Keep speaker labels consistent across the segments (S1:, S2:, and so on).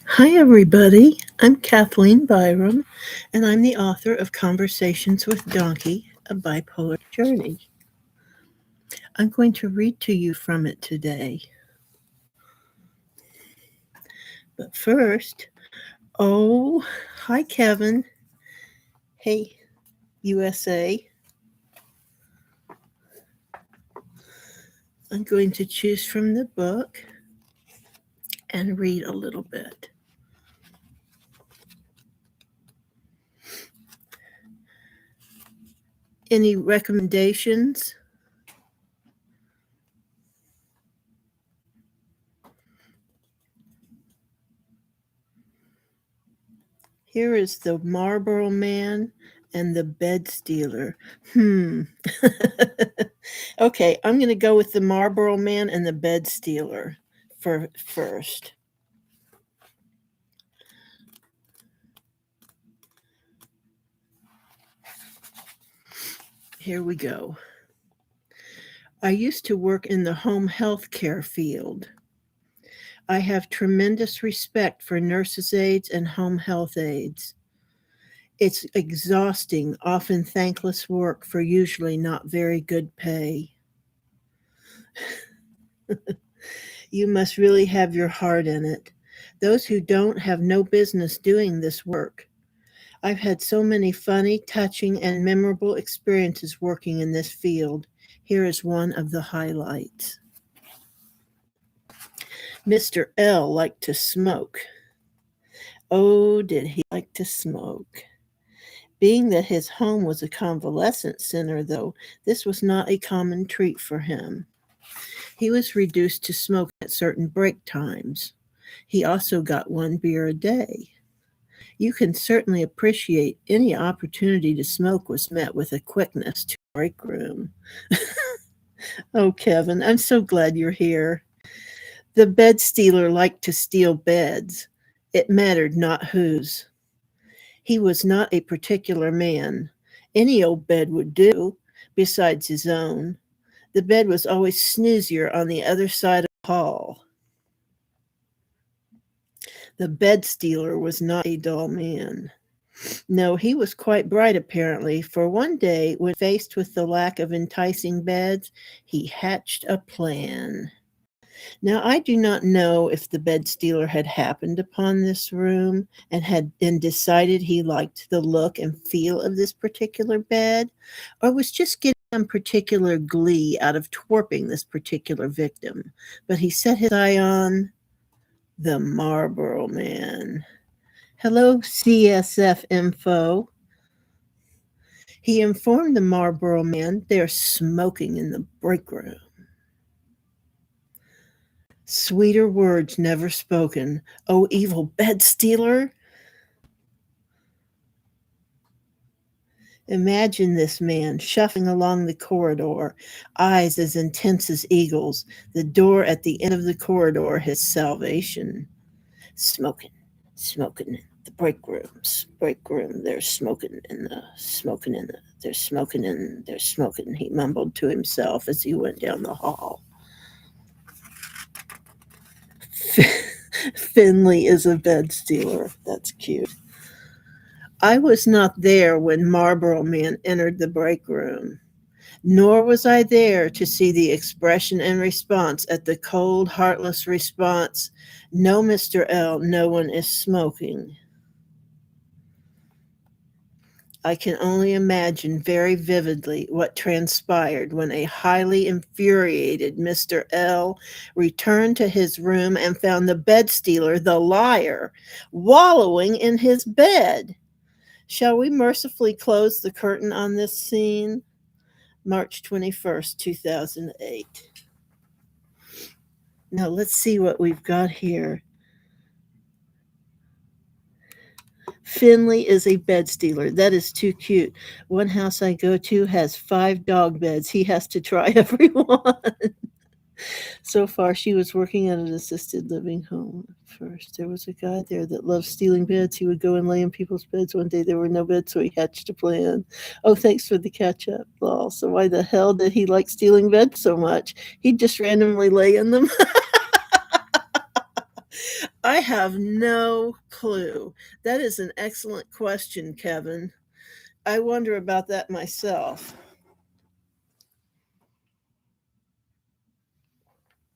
S1: Hi, everybody. I'm Kathleen Byram, and I'm the author of Conversations with Dawnkey, a Bipolar Journey. I'm going to read to you from it today. But first, oh, hi, Kevin. Hey, USA. I'm going to choose from the book and read a little bit. Any recommendations? Here is the Marlboro Man and the Bed Stealer. Okay, I'm going to go with the Marlboro Man and the Bed Stealer for first. Here we go. I used to work in the home health care field. I have tremendous respect for nurses' aides and home health aides. It's exhausting, often thankless work for usually not very good pay. You must really have your heart in it. Those who don't have no business doing this work. I've had so many funny, touching, and memorable experiences working in this field. Here is one of the highlights. Mr. L liked to smoke. Oh, did he like to smoke? Being that his home was a convalescent center, though, this was not a common treat for him. He was reduced to smoking at certain break times. He also got one beer a day. You can certainly appreciate any opportunity to smoke was met with a quickness to the break room. Oh, Kevin, I'm so glad you're here. The bed stealer liked to steal beds. It mattered not whose. He was not a particular man. Any old bed would do, besides his own. The bed was always snoozier on the other side of the hall. The bed stealer was not a dull man. No, he was quite bright apparently, for one day, when faced with the lack of enticing beds, he hatched a plan. Now, I do not know if the bed stealer had happened upon this room and decided he liked the look and feel of this particular bed, or was just getting some particular glee out of twerping this particular victim. But he set his eye on the Marlboro Man. Hello, CSF Info. He informed the Marlboro Man they're smoking in the break room. Sweeter words never spoken. Oh, evil bed stealer! Imagine this man shuffling along the corridor, eyes as intense as eagles, the door at the end of the corridor his salvation. Smoking, smoking in the break room, there's smoking, he mumbled to himself as he went down the hall. Finley is a bed stealer. That's cute. I was not there when Marlboro Man entered the break room, nor was I there to see the expression and response at the cold, heartless response, "No, Mr. L, no one is smoking." I can only imagine very vividly what transpired when a highly infuriated Mr. L returned to his room and found the bed stealer, the liar, wallowing in his bed. Shall we mercifully close the curtain on this scene? March 21st, 2008. Now let's see what we've got here. Finley is a bed stealer. That is too cute. One house I go to has 5 dog beds. He has to try every one. So far, she was working at an assisted living home first. There was a guy there that loved stealing beds. He would go and lay in people's beds. One day there were no beds, so he hatched a plan. Oh, thanks for the catch up, lol. So why the hell did he like stealing beds so much? He'd just randomly lay in them. I have no clue. That is an excellent question, Kevin. I wonder about that myself.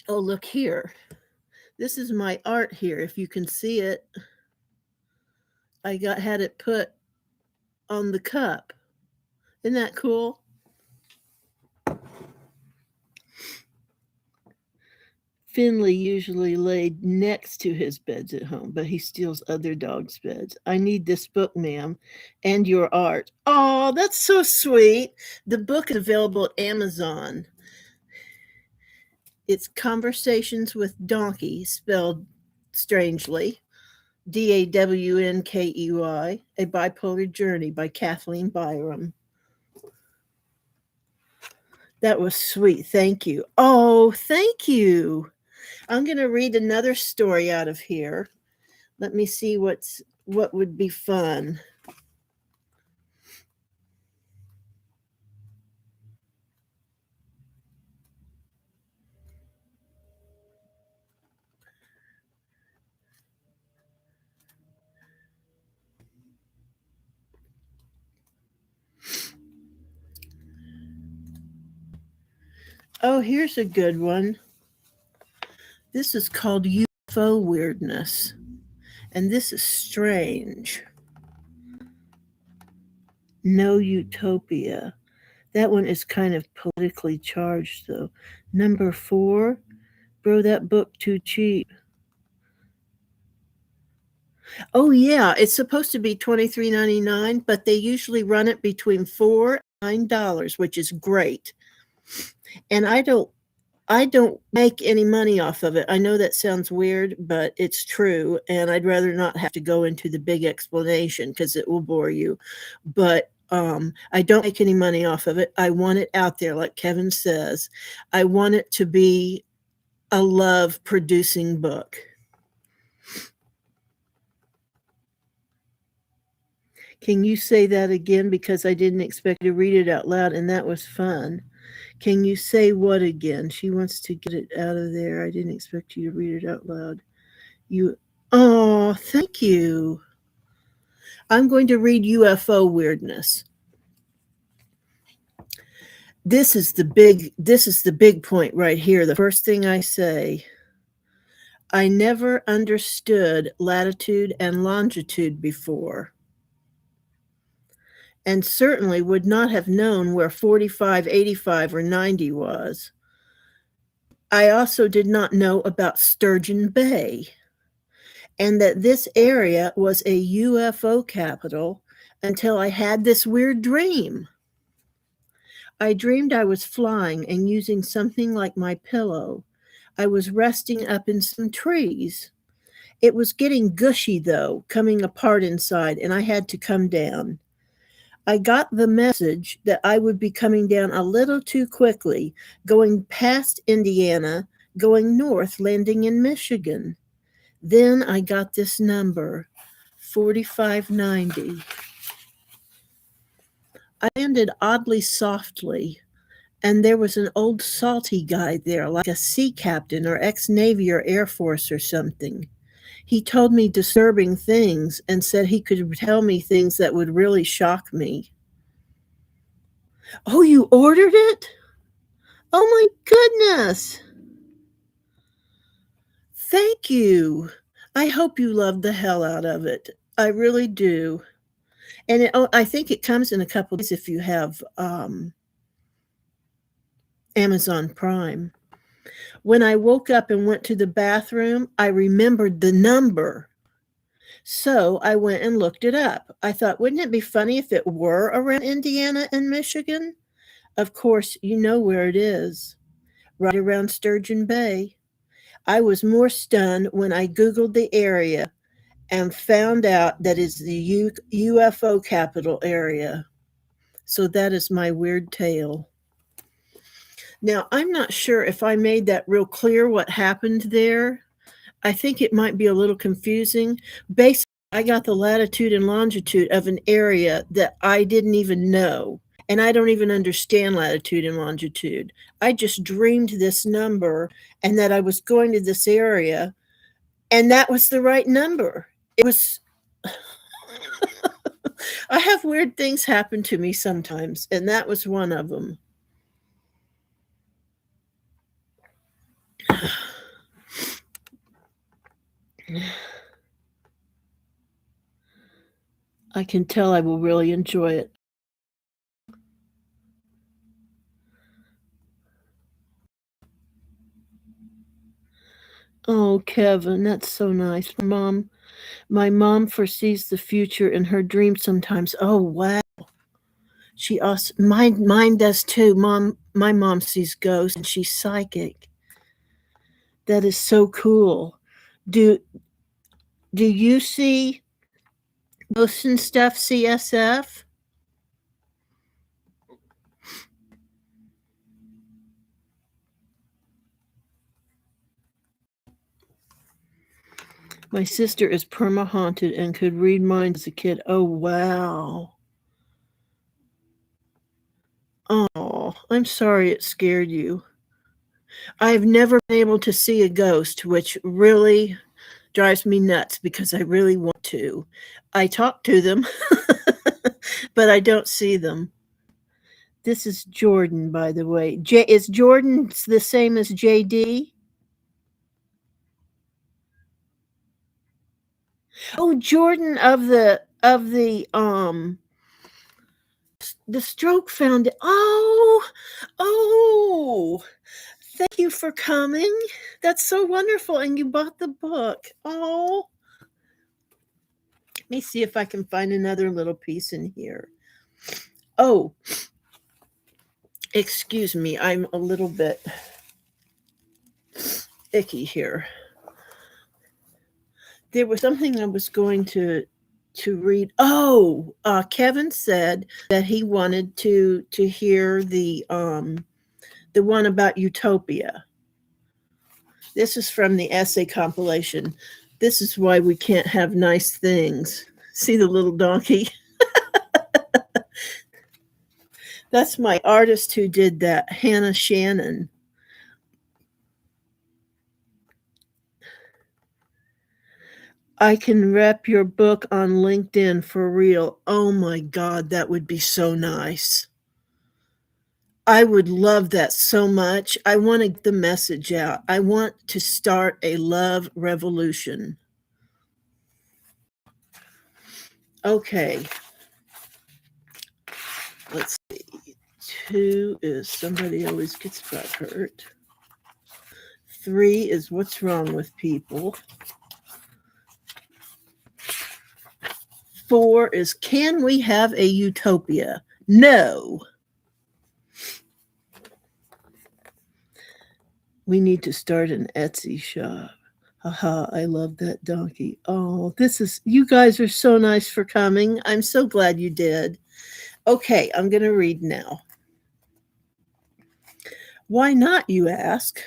S1: Oh, look here. This is my art here. If you can see it, I had it put on the cup. Isn't that cool? Finley usually laid next to his beds at home, but he steals other dogs' beds. I need this book, ma'am, and your art. Oh, that's so sweet. The book is available at Amazon. It's Conversations with Dawnkey, spelled strangely. Dawnkey, A Bipolar Journey by Kathleen Byram. That was sweet. Thank you. Oh, thank you. I'm going to read another story out of here. Let me see what would be fun. Oh, here's a good one. This is called UFO Weirdness, and this is strange. No Utopia. That one is kind of politically charged, though. Number 4, bro, that book too cheap. Oh yeah, it's supposed to be $23.99, but they usually run it between $4 and $9, which is great. And I don't make any money off of it. I know that sounds weird, but it's true, and I'd rather not have to go into the big explanation because it will bore you. But I don't make any money off of it. I want it out there, like Kevin says. I want it to be a love-producing book. Can you say that again? Because I didn't expect to read it out loud, and that was fun. Can you say what again? She wants to get it out of there. I didn't expect you to read it out loud. Oh, thank you. I'm going to read UFO Weirdness. This is the big point right here. The first thing I say, I never understood latitude and longitude before, and certainly would not have known where 45, 85, or 90 was. I also did not know about Sturgeon Bay, and that this area was a UFO capital until I had this weird dream. I dreamed I was flying and using something like my pillow. I was resting up in some trees. It was getting gushy, though, coming apart inside, and I had to come down. I got the message that I would be coming down a little too quickly, going past Indiana, going north, landing in Michigan. Then I got this number, 4590. I landed oddly softly, and there was an old salty guy there, like a sea captain or ex-Navy or Air Force or something. He told me disturbing things and said he could tell me things that would really shock me. Oh, you ordered it? Oh my goodness. Thank you. I hope you loved the hell out of it. I really do. And I think it comes in a couple days if you have Amazon Prime. When I woke up and went to the bathroom, I remembered the number. So I went and looked it up. I thought, wouldn't it be funny if it were around Indiana and Michigan? Of course, you know where it is, right around Sturgeon Bay. I was more stunned when I Googled the area and found out that it's the UFO capital area. So that is my weird tale. Now, I'm not sure if I made that real clear what happened there. I think it might be a little confusing. Basically, I got the latitude and longitude of an area that I didn't even know. And I don't even understand latitude and longitude. I just dreamed this number and that I was going to this area And that was the right number. It was I have weird things happen to me sometimes, and that was one of them. I can tell I will really enjoy it. Oh, Kevin, that's so nice. My mom foresees the future in her dreams sometimes. Oh, wow. She also mine does too. My mom sees ghosts and she's psychic. That is so cool. Do do you see ghosts and stuff, CSF? My sister is perma haunted and could read minds as a kid. Oh wow. Oh, I'm sorry it scared you. I've never been able to see a ghost, which really drives me nuts because I really want to. I talk to them, but I don't see them. This is Jordan, by the way. Is Jordan the same as JD? Oh, Jordan of the stroke found it. Oh, thank you for coming. That's so wonderful. And you bought the book. Oh, let me see if I can find another little piece in here. Oh, excuse me. I'm a little bit icky here. There was something I was going to read. Oh, Kevin said that he wanted to hear the one about utopia. This is from the essay compilation. This is why we can't have nice things. See the little donkey? That's my artist who did that, Hannah Shannon. I can rep your book on LinkedIn for real. Oh my God, that would be so nice. I would love that so much. I want to get the message out. I want to start a love revolution. Okay. Let's see. 2 is somebody always gets butt hurt. 3 is what's wrong with people. 4 is can we have a utopia? No. We need to start an Etsy shop. Haha, I love that donkey. Oh, you guys are so nice for coming. I'm so glad you did. Okay, I'm going to read now. Why not, you ask?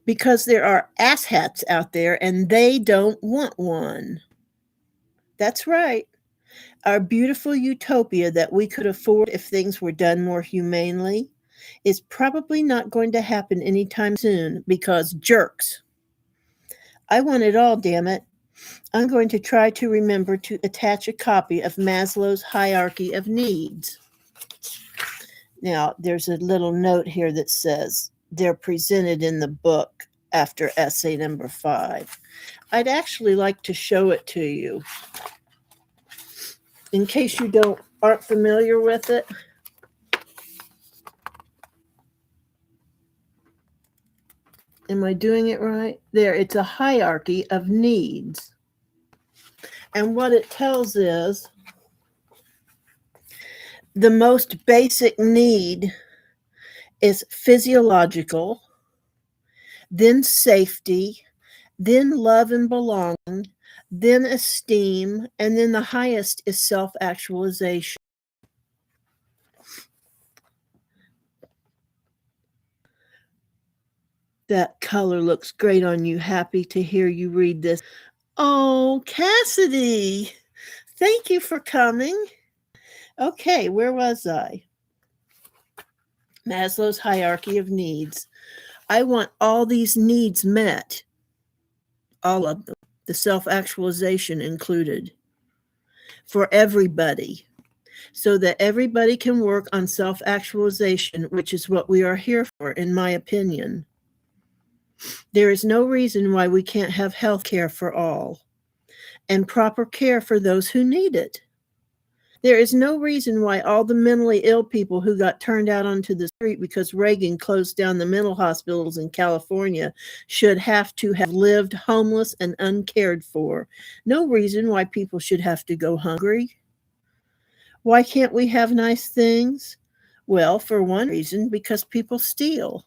S1: Because there are asshats out there and they don't want one. That's right. Our beautiful utopia that we could afford if things were done more humanely is probably not going to happen anytime soon because jerks. I want it all, damn it. I'm going to try to remember to attach a copy of Maslow's Hierarchy of Needs. Now, there's a little note here that says they're presented in the book after essay number 5. I'd actually like to show it to you in case you aren't familiar with it. Am I doing it right? There, it's a hierarchy of needs. And what it tells is the most basic need is physiological, then safety, then love and belonging, then esteem, and then the highest is self-actualization. That color looks great on you. Happy to hear you read this. Oh, Cassidy, thank you for coming. Okay, where was I? Maslow's hierarchy of needs. I want all these needs met. all of them, the self-actualization included, for everybody, so that everybody can work on self-actualization, which is what we are here for, in my opinion. There is no reason why we can't have health care for all and proper care for those who need it. There is no reason why all the mentally ill people who got turned out onto the street because Reagan closed down the mental hospitals in California should have to have lived homeless and uncared for. No reason why people should have to go hungry. Why can't we have nice things? Well, for one reason, because people steal.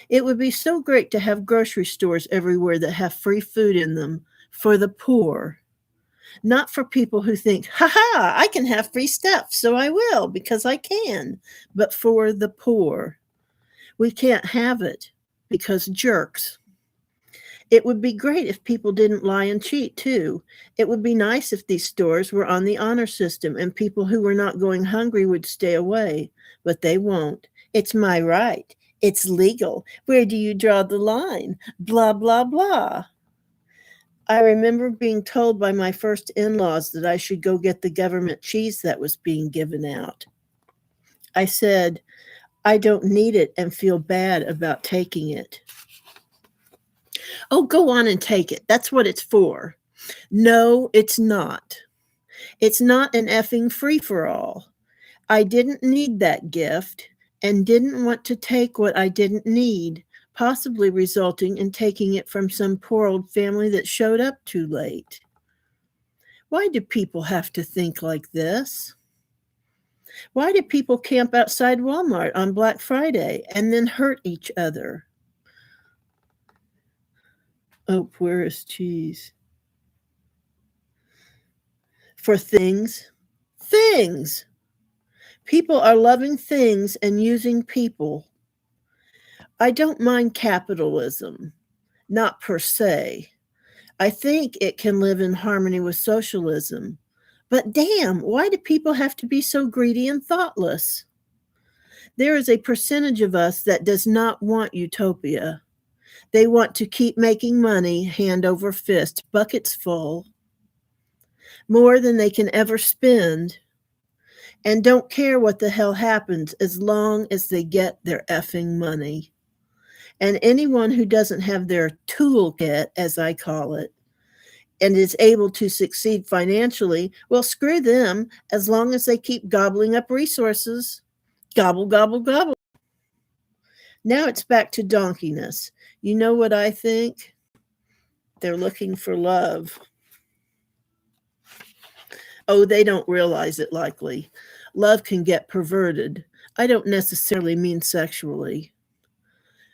S1: It would be so great to have grocery stores everywhere that have free food in them for the poor. Not for people who think, ha ha, I can have free stuff, so I will because I can, but for the poor. We can't have it because jerks. It would be great if people didn't lie and cheat too. It would be nice if these stores were on the honor system and people who were not going hungry would stay away, but they won't. It's my right. It's legal. Where do you draw the line? Blah, blah, blah. I remember being told by my first in-laws that I should go get the government cheese that was being given out. I said, I don't need it and feel bad about taking it. Oh, go on and take it. That's what it's for. No, it's not. It's not an effing free-for-all. I didn't need that gift and didn't want to take what I didn't need, possibly resulting in taking it from some poor old family that showed up too late. Why do people have to think like this? Why do people camp outside Walmart on Black Friday and then hurt each other? Oh, where is cheese? For things. Things! People are loving things and using people. I don't mind capitalism, not per se. I think it can live in harmony with socialism. But damn, why do people have to be so greedy and thoughtless? There is a percentage of us that does not want utopia. They want to keep making money hand over fist, buckets full, more than they can ever spend, and don't care what the hell happens as long as they get their effing money. And anyone who doesn't have their toolkit, as I call it, and is able to succeed financially, well, screw them as long as they keep gobbling up resources. Gobble, gobble, gobble. Now it's back to donkeyness. You know what I think? They're looking for love. Oh, they don't realize it likely. Love can get perverted. I don't necessarily mean sexually.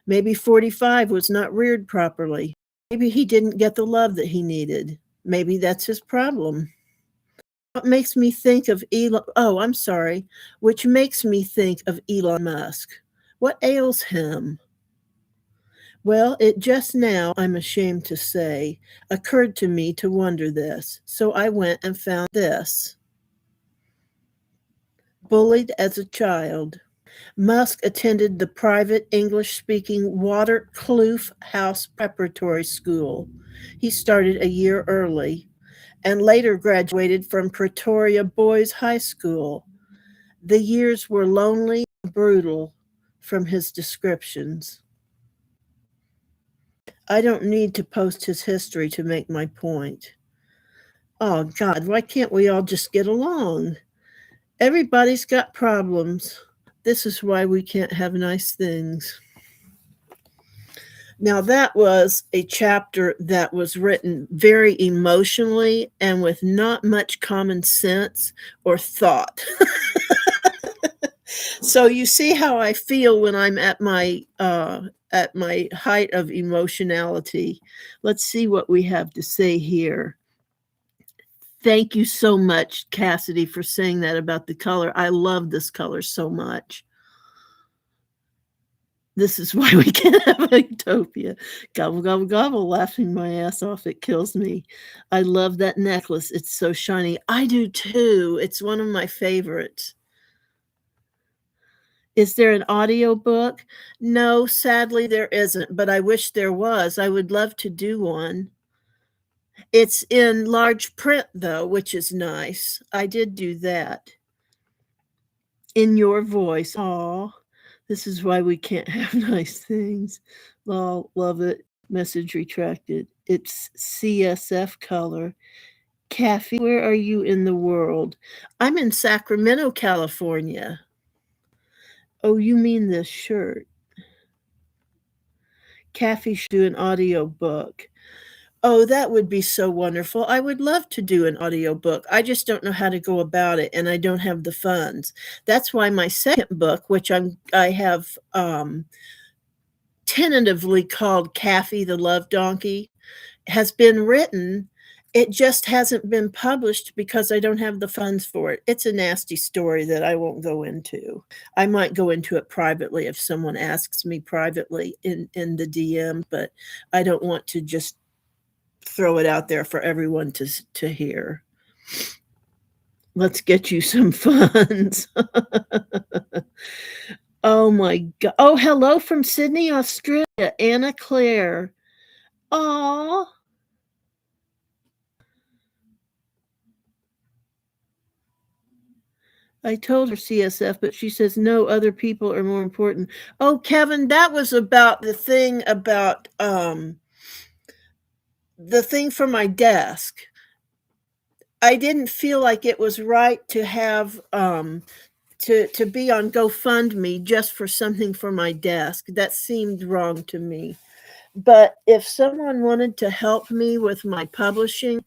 S1: Maybe 45 was not reared properly. Maybe he didn't get the love that he needed. Maybe that's his problem. What makes me think of which makes me think of Elon Musk. What ails him? Well, it just now, I'm ashamed to say, occurred to me to wonder this. So I went and found this. Bullied as a child. Musk attended the private English-speaking Waterkloof House Preparatory School. He started a year early and later graduated from Pretoria Boys High School. The years were lonely and brutal from his descriptions. I don't need to post his history to make my point. Oh, God, why can't we all just get along? Everybody's got problems. This is why we can't have nice things. Now, that was a chapter that was written very emotionally and with not much common sense or thought. So you see how I feel when I'm at my height of emotionality. Let's see what we have to say here. Thank you so much, Cassidy, for saying that about the color. I love this color so much. This is why we can't have a utopia. Gobble, gobble, gobble, laughing my ass off. It kills me. I love that necklace. It's so shiny. I do too. It's one of my favorites. Is there an audiobook? No, sadly there isn't, but I wish there was. I would love to do one. It's in large print, though, which is nice. I did do that. In your voice. Aw, this is why we can't have nice things. Lol, love it. Message retracted. It's CSF color. Kaffy, where are you in the world? I'm in Sacramento, California. Oh, you mean this shirt. Kaffy should do an audio book. Oh, that would be so wonderful. I would love to do an audiobook. I just don't know how to go about it and I don't have the funds. That's why my second book, which I have tentatively called Kaffy the Love Dawnkey, has been written. It just hasn't been published because I don't have the funds for it. It's a nasty story that I won't go into. I might go into it privately if someone asks me privately in the DM, but I don't want to just throw it out there for everyone to hear. Let's get you some funds. Oh my god. Oh, hello from Sydney, Australia, Anna Claire. Aw. I told her CSF, but she says no, other people are more important. Oh, Kevin, that was about the thing for my desk. I didn't feel like it was right to have to be on GoFundMe just for something for my desk. That seemed wrong to me. But if someone wanted to help me with my publishing,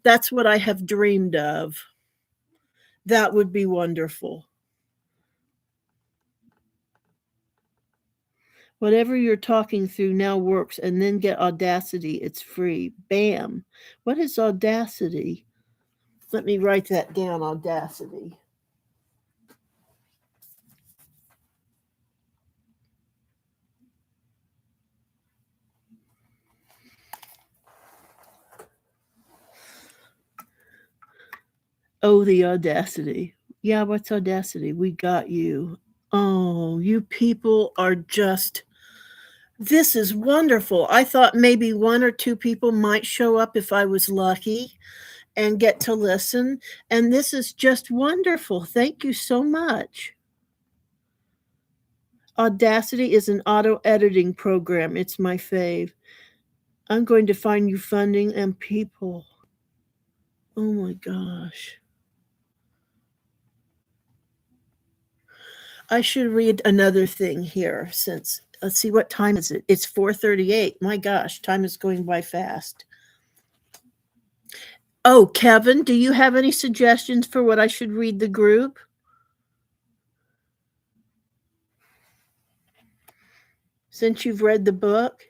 S1: that's what I have dreamed of. That would be wonderful. Whatever you're talking through now works, and then get Audacity. It's free. Bam. What is Audacity? Let me write that down, Audacity. Oh, the Audacity. Yeah, what's Audacity? We got you. Oh, you people are just. This is wonderful. I thought maybe one or two people might show up if I was lucky and get to listen. And this is just wonderful. Thank you so much. Audacity is an auto editing program. It's my fave. I'm going to find you funding and people. Oh my gosh. I should read another thing here since let's see, what time is it? It's 4:38. My gosh, time is going by fast. Oh, Kevin, do you have any suggestions for what I should read the group? Since you've read the book?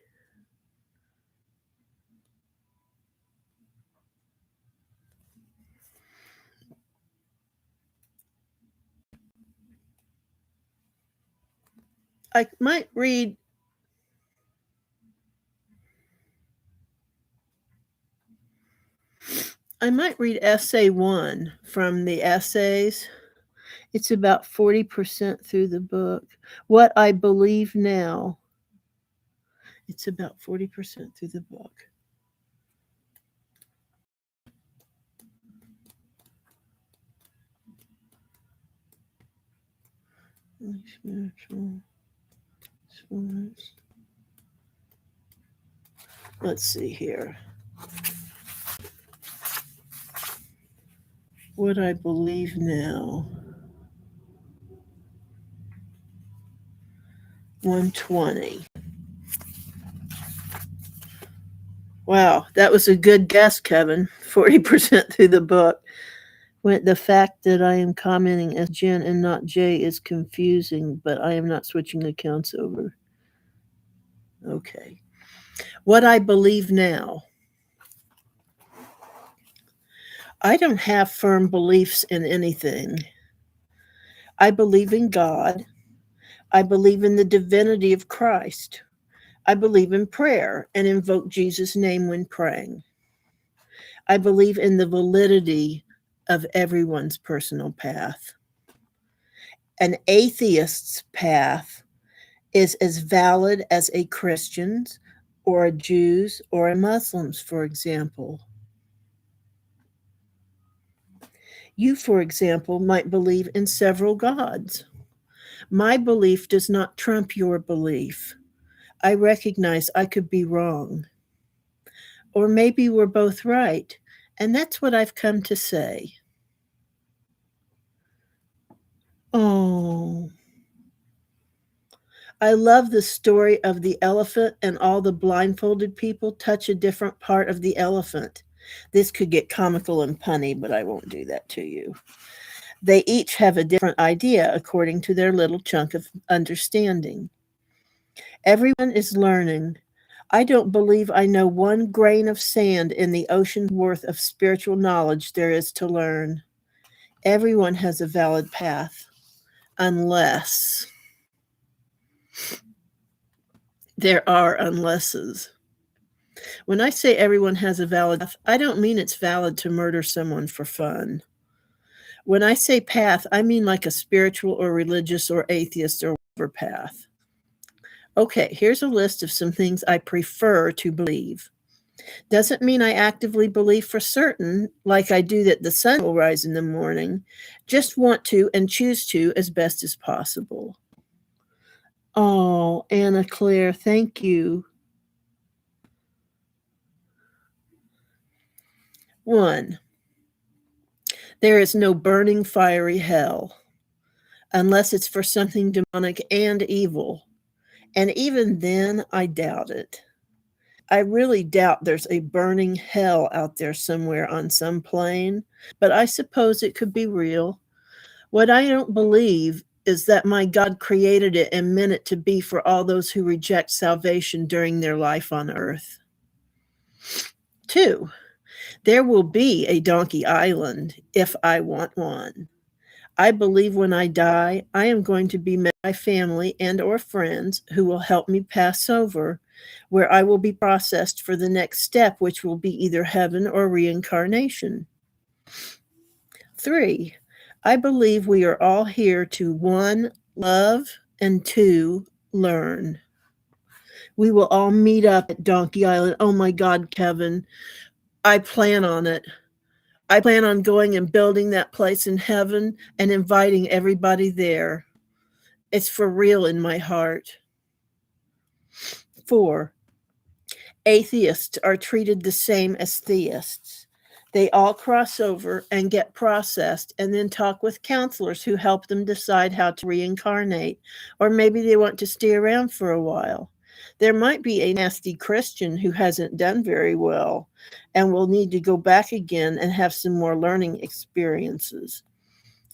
S1: I might read essay 1 from the essays. It's about 40% through the book. What I Believe Now. It's about 40% through the book. Spiritual. Let's see here. What I Believe Now. 120. Wow, that was a good guess, Kevin. 40% through the book. When the fact that I am commenting as Jen and not Jay is confusing, but I am not switching accounts over. Okay. What I Believe Now. I don't have firm beliefs in anything. I believe in God. I believe in the divinity of Christ. I believe in prayer and invoke Jesus' name when praying. I believe in the validity of everyone's personal path. An atheist's path is as valid as a Christian's or a Jew's or a Muslim's, for example. You, for example, might believe in several gods. My belief does not trump your belief. I recognize I could be wrong. Or maybe we're both right, and that's what I've come to say. Oh, I love the story of the elephant and all the blindfolded people touch a different part of the elephant. This could get comical and punny, but I won't do that to you. They each have a different idea according to their little chunk of understanding. Everyone is learning. I don't believe I know one grain of sand in the ocean's worth of spiritual knowledge there is to learn. Everyone has a valid path, unless there are unlesses. When I say everyone has a valid path, I don't mean it's valid to murder someone for fun. When I say path, I mean like a spiritual or religious or atheist or whatever path. Okay, here's a list of some things I prefer to believe. Doesn't mean I actively believe for certain, like I do that the sun will rise in the morning. Just want to and choose to as best as possible. Oh, Anna Claire, thank you. 1. There is no burning fiery hell, unless it's for something demonic and evil. And even then, I doubt it. I really doubt there's a burning hell out there somewhere on some plane, but I suppose it could be real. What I don't believe is that my God created it and meant it to be for all those who reject salvation during their life on earth. 2. There will be a Dawnkey Island if I want one. I believe when I die, I am going to be met by family and or friends who will help me pass over, where I will be processed for the next step, which will be either heaven or reincarnation. 3. I believe we are all here to 1, love, and 2, learn. We will all meet up at Dawnkey Island. Oh my God, Kevin, I plan on it. I plan on going and building that place in heaven and inviting everybody there. It's for real in my heart. 4. Atheists are treated the same as theists. They all cross over and get processed and then talk with counselors who help them decide how to reincarnate, or maybe they want to stay around for a while. There might be a nasty Christian who hasn't done very well and will need to go back again and have some more learning experiences.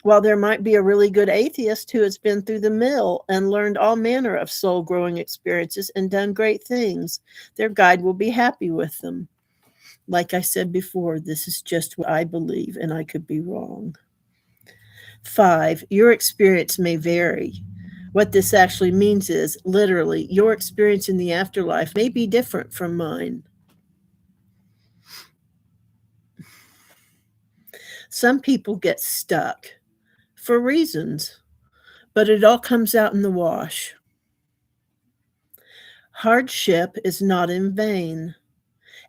S1: While there might be a really good atheist who has been through the mill and learned all manner of soul-growing experiences and done great things, their guide will be happy with them. Like I said before, this is just what I believe, and I could be wrong. 5, your experience may vary. What this actually means is, literally, your experience in the afterlife may be different from mine. Some people get stuck for reasons, but it all comes out in the wash. Hardship is not in vain.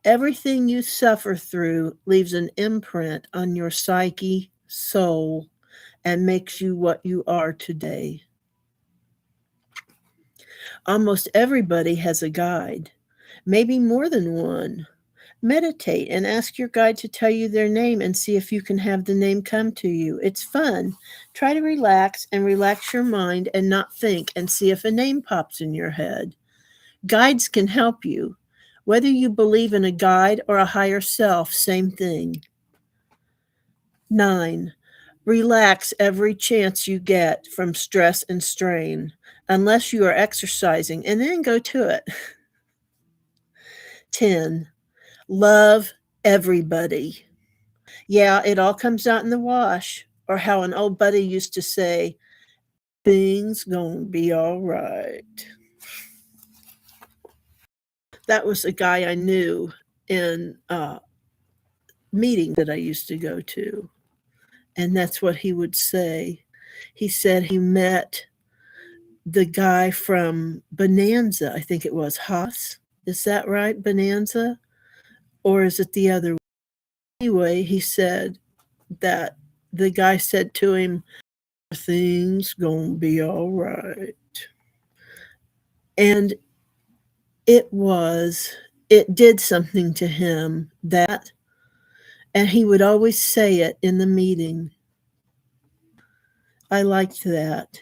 S1: Everything you suffer through leaves an imprint on your psyche, soul, and makes you what you are today. Almost everybody has a guide, maybe more than one. Meditate and ask your guide to tell you their name and see if you can have the name come to you. It's fun. Try to relax and relax your mind and not think and see if a name pops in your head. Guides can help you. Whether you believe in a guide or a higher self, same thing. 9. Relax every chance you get from stress and strain, unless you are exercising, and then go to it. 10. Love everybody. Yeah, it all comes out in the wash, or how an old buddy used to say, things gonna be all right. That was a guy I knew in a meeting that I used to go to, and that's what he would say. He said he met the guy from Bonanza, I think it was Haas. Is that right, Bonanza? Or is it the other way? Anyway, he said that the guy said to him, "Things gonna be all right." And it was, it did something to him, that, and he would always say it in the meeting. I liked that.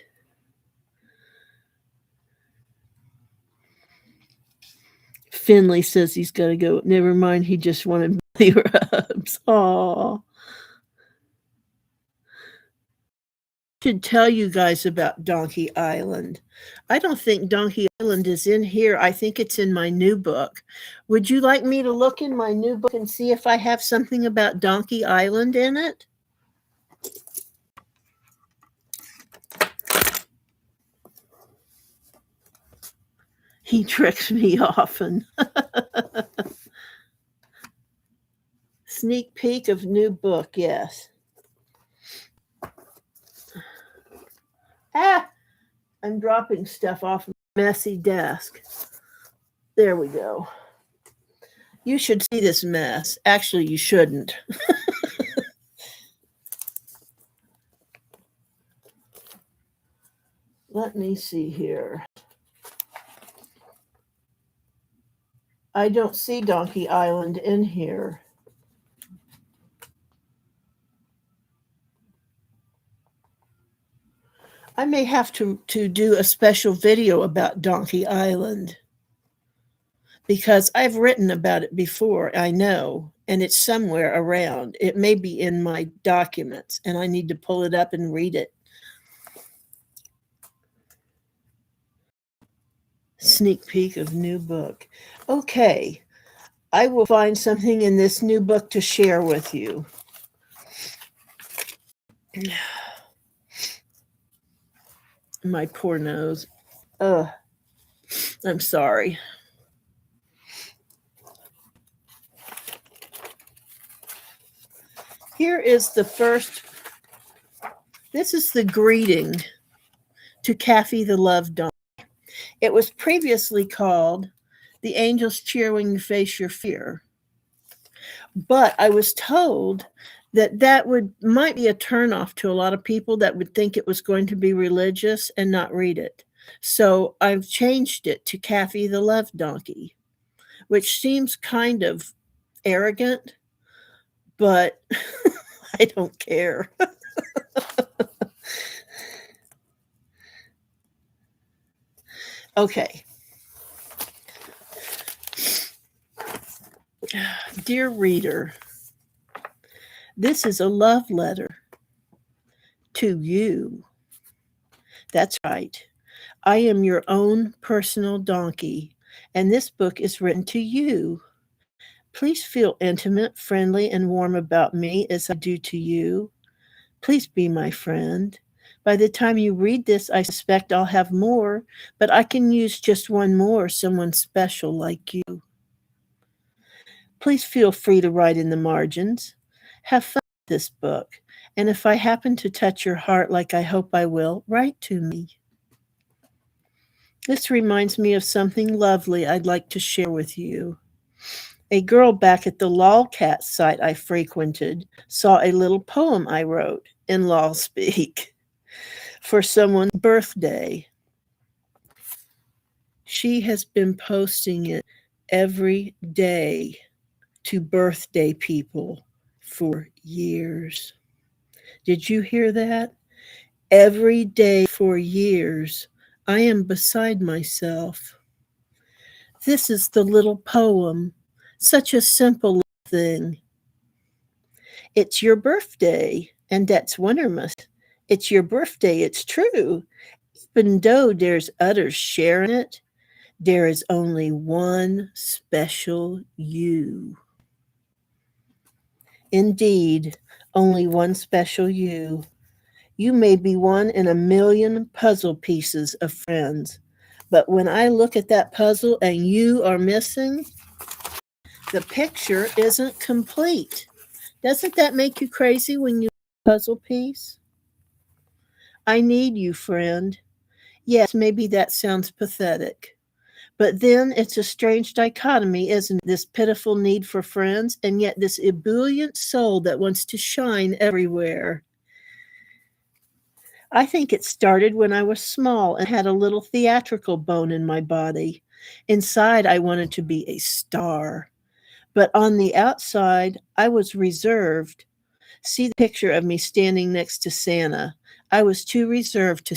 S1: Finley says he's got to go. Never mind, he just wanted belly rubs. Aw. Should tell you guys about Dawnkey Island. I don't think Dawnkey Island is in here. I think it's in my new book. Would you like me to look in my new book and see if I have something about Dawnkey Island in it? He tricks me often. Sneak peek of new book, yes. Ah! I'm dropping stuff off my messy desk. There we go. You should see this mess. Actually, you shouldn't. Let me see here. I don't see Dawnkey Island in here. I may have to do a special video about Dawnkey Island, because I've written about it before, I know, and it's somewhere around. It may be in my documents, and I need to pull it up and read it. Sneak peek of new book. Okay, I will find something in this new book to share with you. My poor nose. Ugh. I'm sorry. Here is the first. This is the greeting to Kaffy the Love Donkey. It was previously called The Angels Cheer When You Face Your Fear. But I was told that might be a turnoff to a lot of people that would think it was going to be religious and not read it. So I've changed it to Kaffy the Love Donkey, which seems kind of arrogant, but I don't care. Okay. Dear reader, this is a love letter to you. That's right. I am your own personal donkey, and this book is written to you. Please feel intimate, friendly, and warm about me as I do to you. Please be my friend. By the time you read this, I suspect I'll have more, but I can use just one more, someone special like you. Please feel free to write in the margins. Have fun with this book, and if I happen to touch your heart like I hope I will, write to me. This reminds me of something lovely I'd like to share with you. A girl back at the lolcat site I frequented saw a little poem I wrote in lol speak for someone's birthday. She has been posting it every day to birthday people for years. Did you hear that? Every day for years. I am beside myself. This is the little poem. Such a simple thing. It's your birthday, and that's wonderment. It's your birthday, it's true. Even though there's others sharing it, there is only one special you. Indeed, only one special you. You may be one in a million puzzle pieces of friends, but when I look at that puzzle and you are missing, the picture isn't complete. Doesn't that make you crazy when you puzzle piece? I need you, friend. Yes, maybe that sounds pathetic. But then it's a strange dichotomy, isn't it? This pitiful need for friends, and yet this ebullient soul that wants to shine everywhere. I think it started when I was small and had a little theatrical bone in my body. Inside, I wanted to be a star, but on the outside, I was reserved. See the picture of me standing next to Santa. I was too reserved to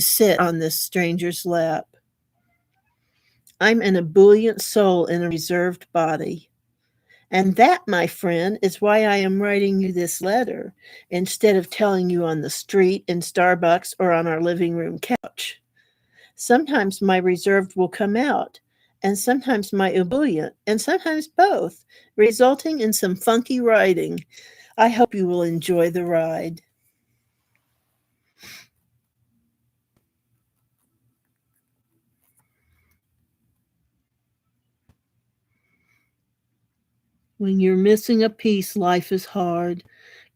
S1: sit on this stranger's lap. I'm an ebullient soul in a reserved body. And that, my friend, is why I am writing you this letter instead of telling you on the street, in Starbucks, or on our living room couch. Sometimes my reserved will come out, and sometimes my ebullient, and sometimes both, resulting in some funky writing. I hope you will enjoy the ride. When you're missing a piece, life is hard.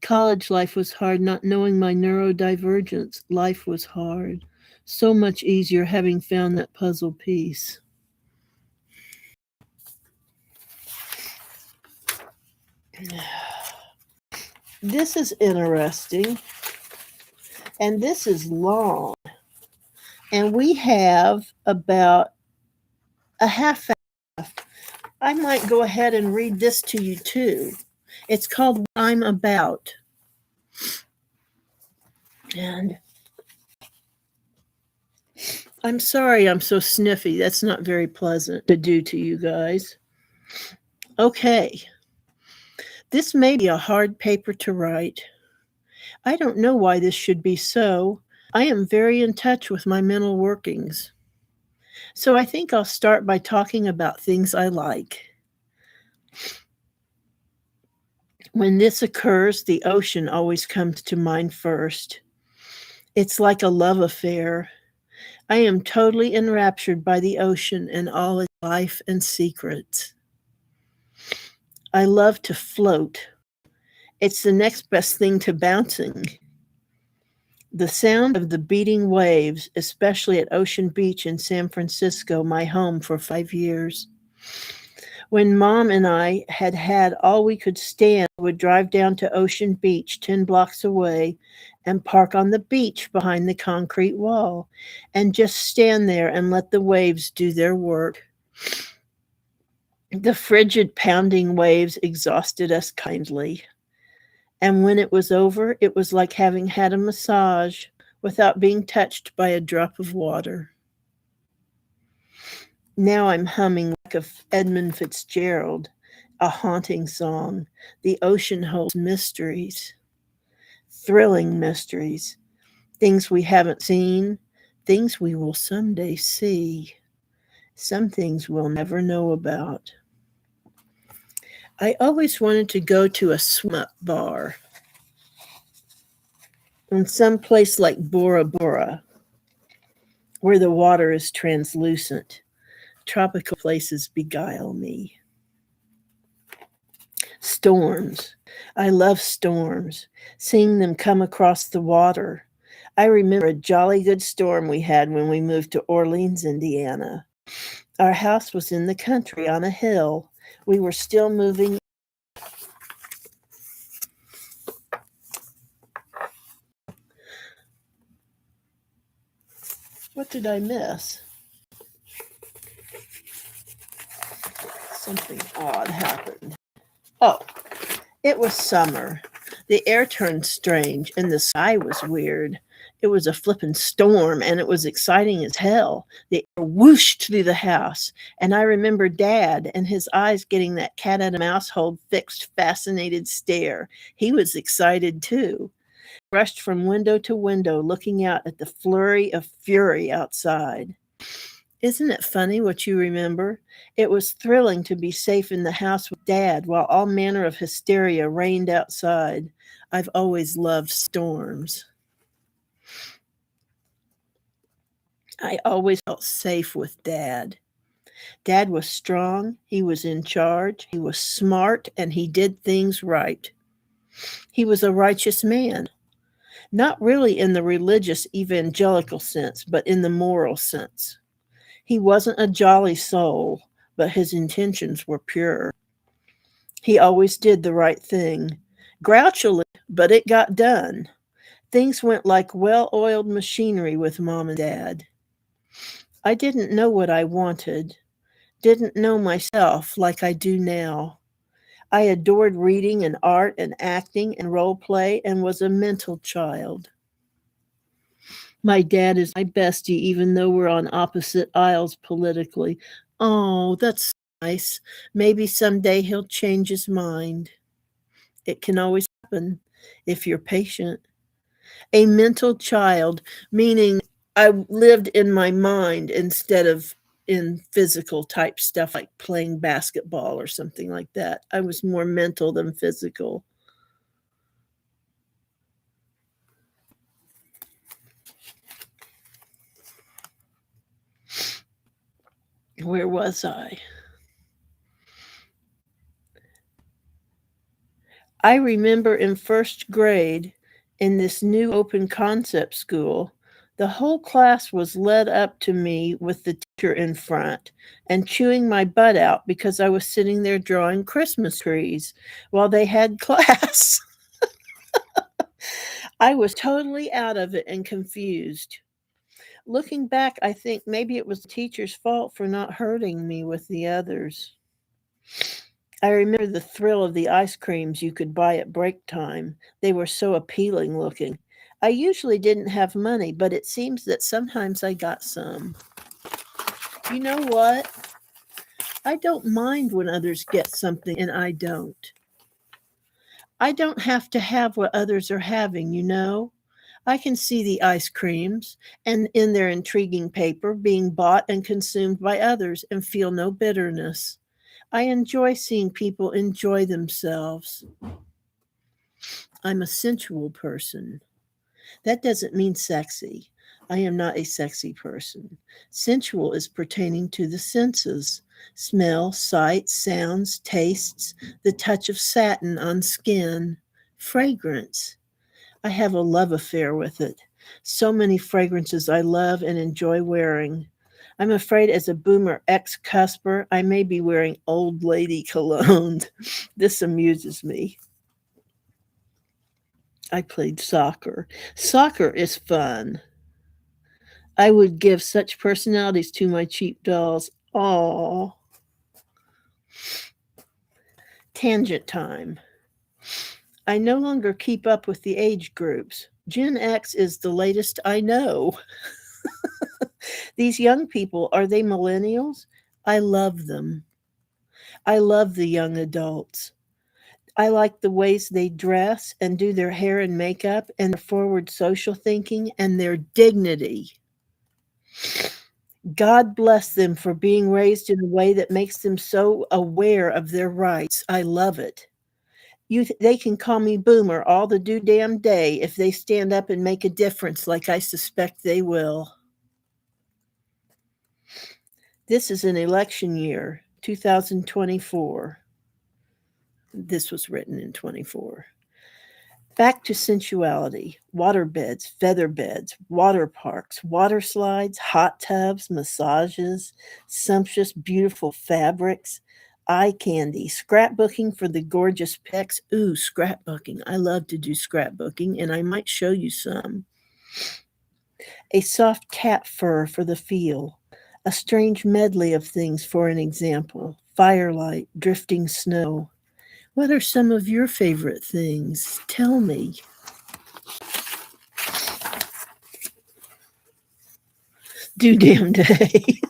S1: College life was hard, not knowing my neurodivergence. Life was hard. So much easier having found that puzzle piece. This is interesting, and this is long. And we have about a half hour. I might go ahead and read this to you too. It's called What I'm About. And I'm sorry I'm so sniffy. That's not very pleasant to do to you guys. Okay. This may be a hard paper to write. I don't know why this should be so. I am very in touch with my mental workings. So I think I'll start by talking about things I like. When this occurs, the ocean always comes to mind first. It's like a love affair. I am totally enraptured by the ocean and all its life and secrets. I love to float. It's the next best thing to bouncing. The sound of the beating waves, especially at Ocean Beach in San Francisco, my home for 5 years. When Mom and I had all we could stand, we would drive down to Ocean Beach 10 blocks away and park on the beach behind the concrete wall and just stand there and let the waves do their work. The frigid pounding waves exhausted us kindly. And when it was over, it was like having had a massage without being touched by a drop of water. Now I'm humming like a Edmund Fitzgerald, a haunting song. The ocean holds mysteries, thrilling mysteries, things we haven't seen, things we will someday see, some things we'll never know about. I always wanted to go to a swim-up bar in some place like Bora Bora, where the water is translucent. Tropical places beguile me. Storms. I love storms, seeing them come across the water. I remember a jolly good storm we had when we moved to Orleans, Indiana. Our house was in the country on a hill. We were still moving. What did I miss? Something odd happened. Oh, it was summer. The air turned strange and the sky was weird. It was a flippin' storm and it was exciting as hell. The air whooshed through the house, and I remember Dad and his eyes getting that cat out of mouse hole fixed, fascinated stare. He was excited too. Rushed from window to window, looking out at the flurry of fury outside. Isn't it funny what you remember? It was thrilling to be safe in the house with Dad while all manner of hysteria reigned outside. I've always loved storms. I always felt safe with Dad. Dad was strong, he was in charge, he was smart, and he did things right. He was a righteous man. Not really in the religious evangelical sense, but in the moral sense. He wasn't a jolly soul, but his intentions were pure. He always did the right thing. Grouchily, but it got done. Things went like well-oiled machinery with Mom and Dad. I didn't know what I wanted, didn't know myself like I do now. I adored reading and art and acting and role play and was a mental child. My dad is my bestie, even though we're on opposite aisles politically. Oh, that's nice. Maybe someday he'll change his mind. It can always happen if you're patient. A mental child, meaning I lived in my mind instead of in physical type stuff like playing basketball or something like that. I was more mental than physical. Where was I? I remember in first grade in this new open concept school, the whole class was led up to me with the teacher in front and chewing my butt out because I was sitting there drawing Christmas trees while they had class. I was totally out of it and confused. Looking back, I think maybe it was the teacher's fault for not hurting me with the others. I remember the thrill of the ice creams you could buy at break time. They were so appealing looking. I usually didn't have money, but it seems that sometimes I got some. You know what? I don't mind when others get something and I don't. I don't have to have what others are having, you know? I can see the ice creams and in their intriguing paper being bought and consumed by others and feel no bitterness. I enjoy seeing people enjoy themselves. I'm a sensual person. That doesn't mean sexy. I am not a sexy person. Sensual is pertaining to the senses: smell, sight, sounds, tastes, the touch of satin on skin, fragrance. I have a love affair with it. So many fragrances I love and enjoy wearing. I'm afraid as a boomer ex-cusper, I may be wearing old lady cologne. This amuses me. I played soccer. Soccer is fun. I would give such personalities to my cheap dolls. Aw. Tangent time. I no longer keep up with the age groups. Gen X is the latest I know. These young people, are they millennials? I love them. I love the young adults. I like the ways they dress and do their hair and makeup and their forward social thinking and their dignity. God bless them for being raised in a way that makes them so aware of their rights. I love it. They can call me boomer all the do damn day if they stand up and make a difference like I suspect they will. This is an election year, 2024. This was written in 24. Back to sensuality: water beds, feather beds, water parks, water slides, hot tubs, massages, sumptuous, beautiful fabrics, eye candy, scrapbooking for the gorgeous pecs. Ooh, scrapbooking. I love to do scrapbooking, and I might show you some. A soft cat fur for the feel. A strange medley of things, for an example: firelight, drifting snow. What are some of your favorite things? Tell me. Do damn day.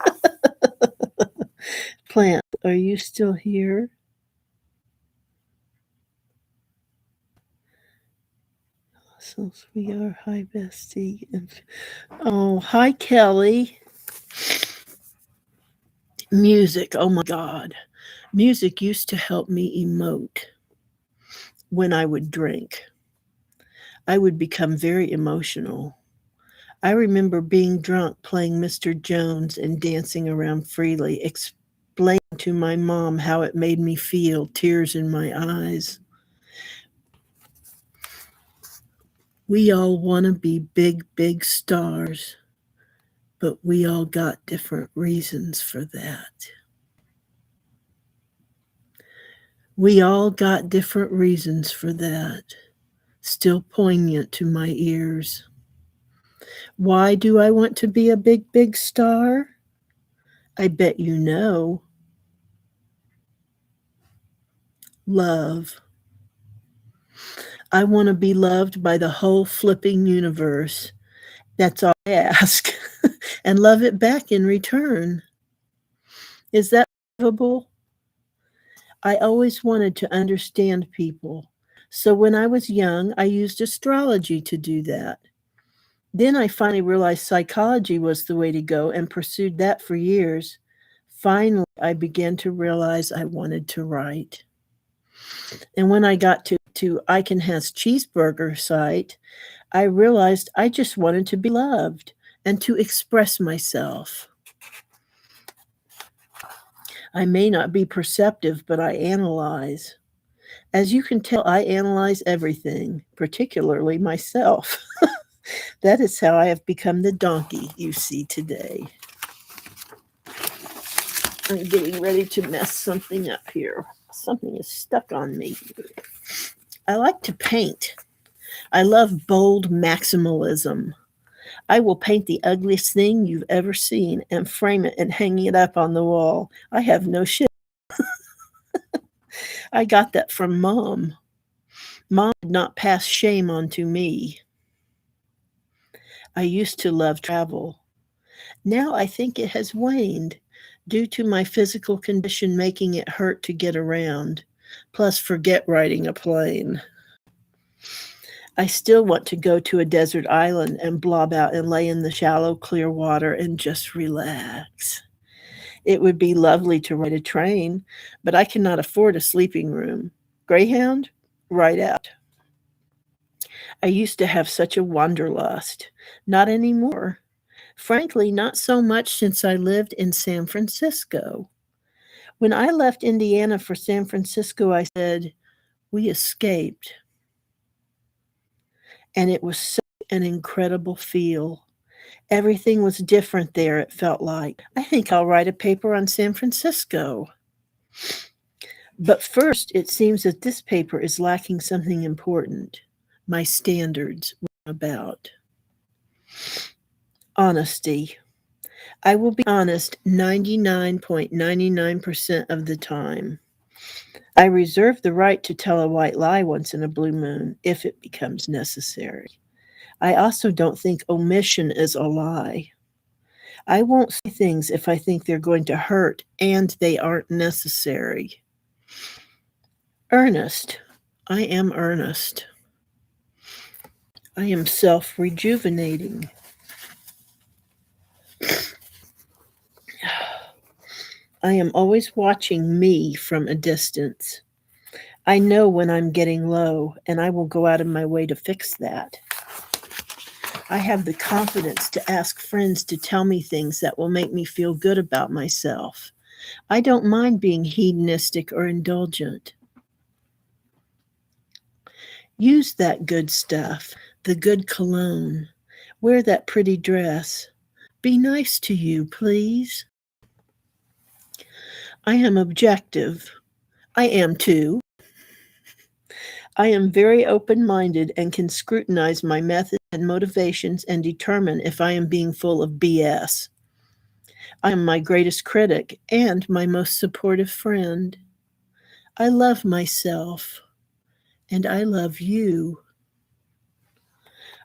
S1: Plant, are you still here? So we are. Hi, Bestie. Oh, hi, Kelly. Music. Oh my God. Music used to help me emote when I would drink. I would become very emotional. I remember being drunk playing Mr. Jones and dancing around freely, explaining to my mom how it made me feel, tears in my eyes. We all want to be big, big stars, but we all got different reasons for that. We all got different reasons for that. still poignant to my ears. Why do I want to be a big, big star? I bet you know. Love. I want to be loved by the whole flipping universe. That's all I ask. And love it back in return. Is that lovable? I always wanted to understand people. So when I was young, I used astrology to do that. Then I finally realized psychology was the way to go and pursued that for years. Finally, I began to realize I wanted to write. And when I got to I Can Has Cheeseburger site, I realized I just wanted to be loved and to express myself. I may not be perceptive, but I analyze. As you can tell, I analyze everything, particularly myself. That is how I have become the donkey you see today. I'm getting ready to mess something up here. Something is stuck on me. I like to paint. I love bold maximalism. I will paint the ugliest thing you've ever seen and frame it and hang it up on the wall. I have no shit. I got that from Mom. Mom did not pass shame on to me. I used to love travel. Now I think it has waned due to my physical condition making it hurt to get around. Plus, forget riding a plane. I still want to go to a desert island and blob out and lay in the shallow, clear water and just relax. It would be lovely to ride a train, but I cannot afford a sleeping room. Greyhound? Right out. I used to have such a wanderlust. Not anymore. Frankly, not so much since I lived in San Francisco. When I left Indiana for San Francisco, I said, we escaped. And it was such an incredible feel. Everything was different there, it felt like. I think I'll write a paper on San Francisco. But first, it seems that this paper is lacking something important. My standards about honesty. I will be honest 99.99% of the time. I reserve the right to tell a white lie once in a blue moon if it becomes necessary. I also don't think omission is a lie. I won't say things if I think they're going to hurt and they aren't necessary. Earnest. I am earnest. I am self-rejuvenating. I am always watching me from a distance. I know when I'm getting low, and I will go out of my way to fix that. I have the confidence to ask friends to tell me things that will make me feel good about myself. I don't mind being hedonistic or indulgent. Use that good stuff, the good cologne. Wear that pretty dress. Be nice to you, please. I am objective. I am too. I am very open-minded and can scrutinize my methods and motivations and determine if I am being full of BS. I am my greatest critic and my most supportive friend. I love myself, and I love you.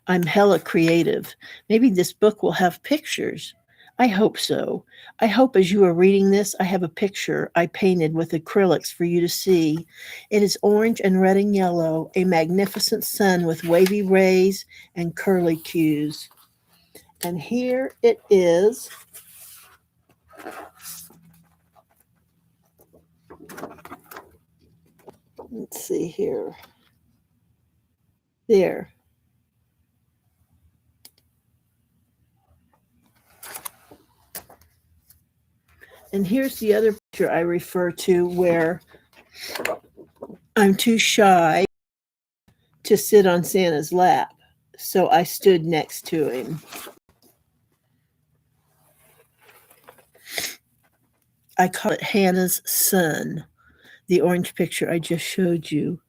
S1: I'm hella creative. Maybe this book will have pictures. I hope so. I hope as you are reading this, I have a picture I painted with acrylics for you to see. It is orange and red and yellow, a magnificent sun with wavy rays and curly cues. And here it is. Let's see here. There. And here's the other picture I refer to where I'm too shy to sit on Santa's lap, so I stood next to him. I call it Hannah's son, the orange picture I just showed you.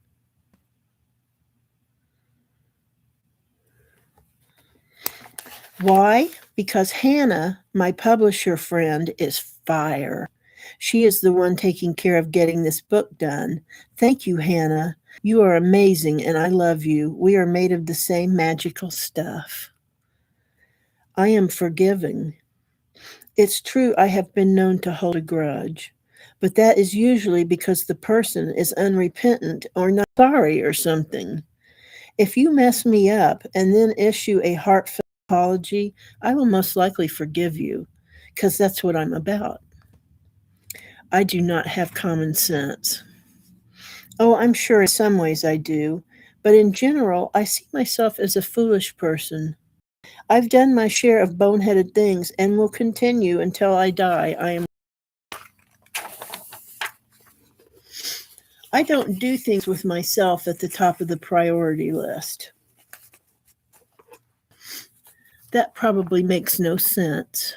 S1: Why? Because Hannah, my publisher friend, is fire. She is the one taking care of getting this book done. Thank you, Hannah. You are amazing and I love you. We are made of the same magical stuff. I am forgiving. It's true I have been known to hold a grudge, but that is usually because the person is unrepentant or not sorry or something. If you mess me up and then issue a heartfelt apology, I will most likely forgive you, because that's what I'm about. I do not have common sense. Oh, I'm sure in some ways I do, but in general, I see myself as a foolish person. I've done my share of boneheaded things and will continue until I die. I don't do things with myself at the top of the priority list. That probably makes no sense.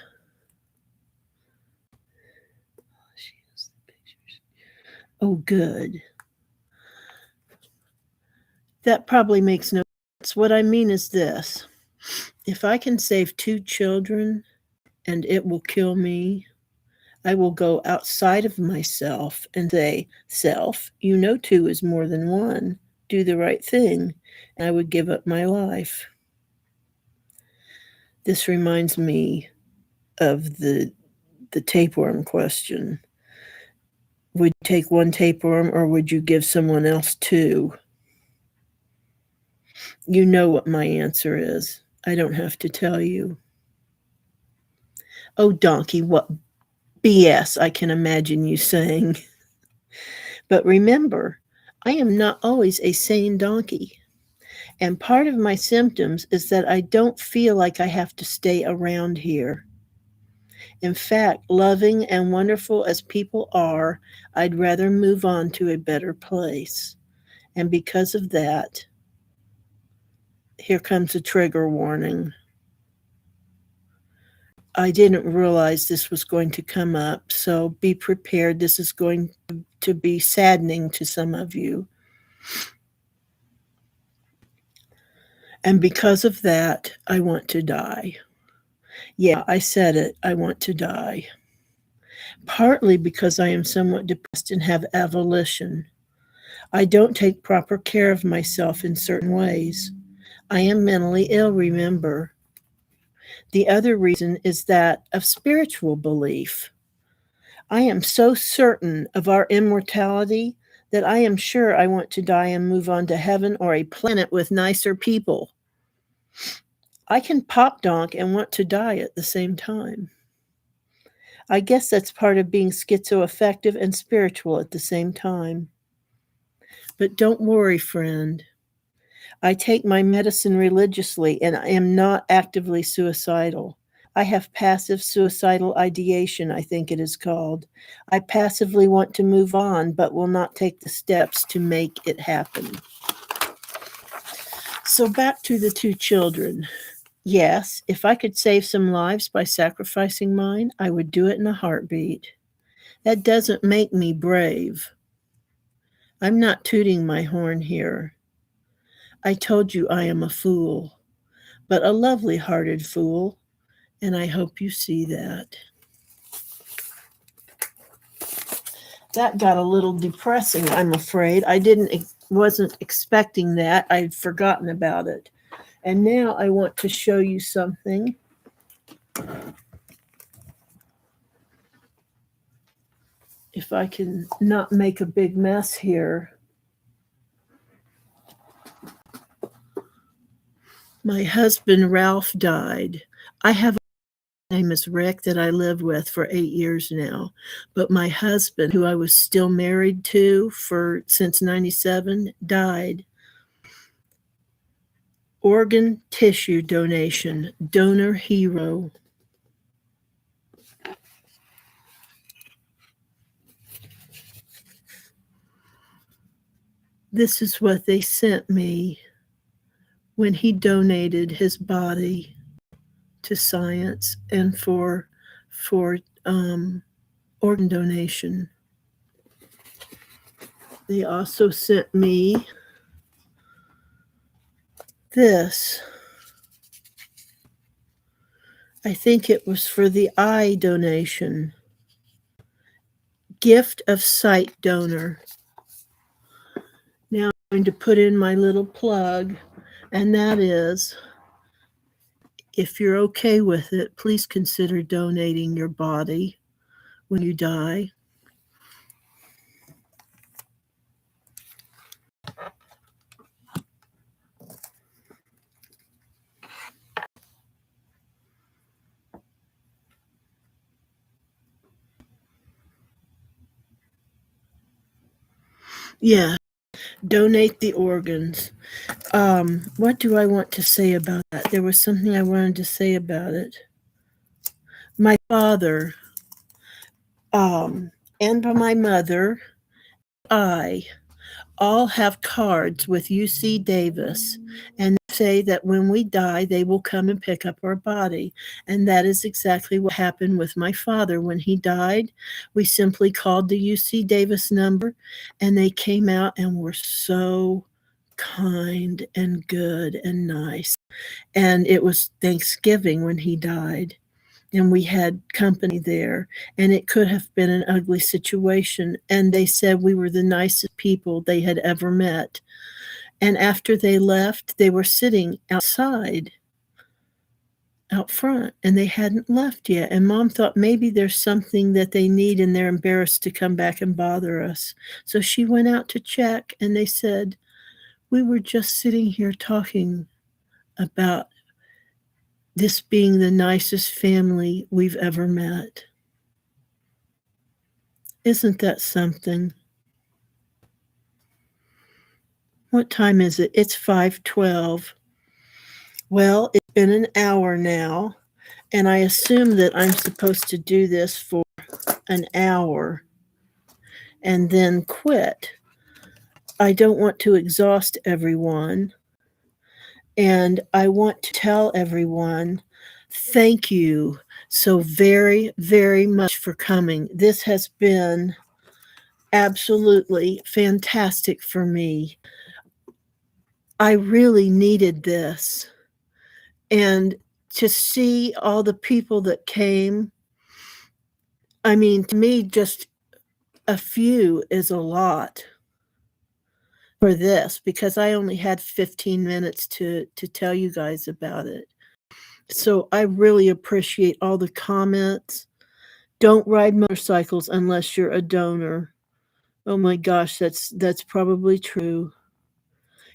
S1: Oh, good. That probably makes no sense. What I mean is this: if I can save 2 children and it will kill me, I will go outside of myself and say, Self, you know 2 is more than 1. Do the right thing. And I would give up my life. This reminds me of the tapeworm question. Would you take 1 tapeworm or would you give someone else 2? You know what my answer is. I don't have to tell you. Oh, Dawnkey, what BS, I can imagine you saying. But remember, I am not always a sane donkey. And part of my symptoms is that I don't feel like I have to stay around here. In fact, loving and wonderful as people are, I'd rather move on to a better place. And because of that, here comes a trigger warning. I didn't realize this was going to come up, so be prepared. This is going to be saddening to some of you. And because of that, I want to die. Yeah, I said it. I want to die. Partly because I am somewhat depressed and have avolition. I don't take proper care of myself in certain ways. I am mentally ill, remember. The other reason is that of spiritual belief. I am so certain of our immortality that I am sure I want to die and move on to heaven or a planet with nicer people. I can pop donk and want to die at the same time. I guess that's part of being schizoaffective and spiritual at the same time. But don't worry, friend. I take my medicine religiously and I am not actively suicidal. I have passive suicidal ideation, I think it is called. I passively want to move on, but will not take the steps to make it happen. So back to the 2 children. Yes, if I could save some lives by sacrificing mine, I would do it in a heartbeat. That doesn't make me brave. I'm not tooting my horn here. I told you I am a fool, but a lovely-hearted fool, and I hope you see that. That got a little depressing, I'm afraid. Wasn't expecting that. I'd forgotten about it. And now I want to show you something. If I can not make a big mess here. My husband, Ralph, died. I have a name is Rick that I lived with for 8 years now. But my husband, who I was still married to since 97, died. Organ tissue donation, donor hero. This is what they sent me when he donated his body to science and for organ donation. They also sent me this. I think it was for the eye donation. Gift of sight donor. Now I'm going to put in my little plug, and that is, if you're okay with it, please consider donating your body when you die. Yeah, donate the organs. What do I want to say about that? There was something I wanted to say about it. My father, and my mother, I all have cards with UC Davis, and they say that when we die, they will come and pick up our body. And that is exactly what happened with my father. When he died, we simply called the UC Davis number, and they came out and were so kind and good and nice. And it was Thanksgiving when he died, and we had company there, and it could have been an ugly situation, and they said we were the nicest people they had ever met. And after they left, they were sitting outside out front, and they hadn't left yet, and Mom thought maybe there's something that they need and they're embarrassed to come back and bother us. So she went out to check, and they said, "We were just sitting here talking about this being the nicest family we've ever met." Isn't that something? What time is it? It's 5:12. Well, it's been an hour now, and I assume that I'm supposed to do this for an hour and then quit. I don't want to exhaust everyone, and I want to tell everyone thank you so very, very much for coming. This has been absolutely fantastic for me. I really needed this. And to see all the people that came, I mean, to me, just a few is a lot for this, because I only had 15 minutes to tell you guys about it. So I really appreciate all the comments. Don't ride motorcycles unless you're a donor. Oh my gosh, that's probably true.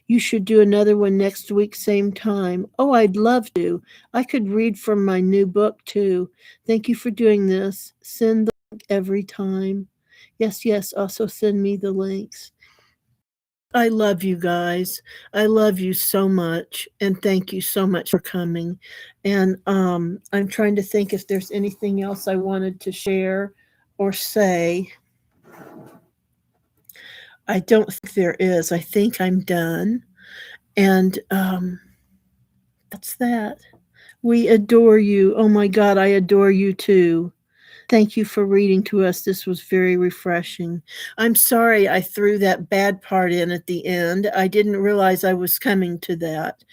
S1: You should do another one next week, same time. Oh, I'd love to. I could read from my new book too. Thank you for doing this. Send the link every time. Yes, yes, also send me the links. I love you guys. I love you so much, and thank you so much for coming. And I'm trying to think if there's anything else I wanted to share or say. I don't think there is. I think I'm done. And that's that. We adore you. Oh my God, I adore you too. Thank you for reading to us. This was very refreshing. I'm sorry I threw that bad part in at the end. I didn't realize I was coming to that.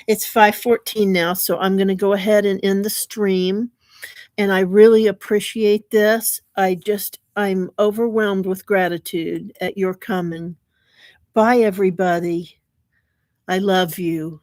S1: It's 5:14 now, so I'm going to go ahead and end the stream. And I really appreciate this. I'm overwhelmed with gratitude at your coming. Bye, everybody. I love you.